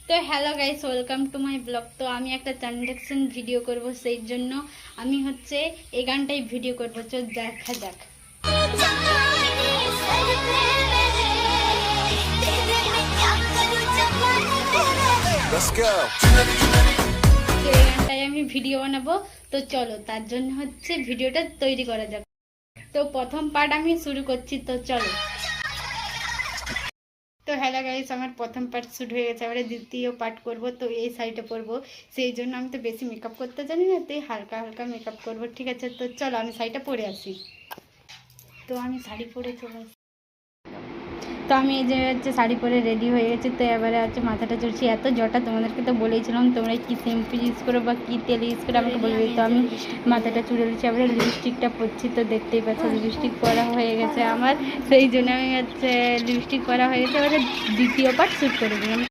তো hello guys, welcome to my blog. তো আমি একটা ট্রানজ্যাকশন ভিডিও করব, সেই জন্য আমি এই গানটাই ভিডিও করব। চল দেখা যাক। Let's go. তো এই গানটাই আমি ভিডিও বানাবো। তো চলো, তার জন্য ভিডিওটা তৈরি করা যাক। তো প্রথম পার্ট আমি শুরু করছি, তো চলো। তো হ্যালো গাইস, আমার প্রথম পার্ট শুট হয়ে গেছে, এবারে দ্বিতীয় পার্ট করব। তো এই শাড়িটা পরবো, সেই জন্য আমি তো বেশি মেকআপ করতে জানি না, তো হালকা হালকা মেকআপ করবো, ঠিক আছে? তো চলো আমি শাড়িটা পরে আসি। তো আমি শাড়ি পরে চলে আসি। তো আমি এই যে শাড়ি পরে রেডি হয়ে গেছি। তো এবারে মাথাটা চলছি, এত জটা তোমাদেরকে তো বলেছিলাম তোমরা কি শ্যাম্পু ইউজ করো বা কি তেল ইউজ করো আমাকে বলবে। তো আমি মাথাটা চুড়ে দিচ্ছি, এবারে লিপস্টিকটা পরছি। তো দেখতেই পাচ্ছ লিপস্টিক পরা হয়ে গেছে আমার, সেই জন্য আমি লিপস্টিক পরা হয়ে গেছে। এবারে দ্বিতীয় পার্ট শ্যুট করে দিলাম।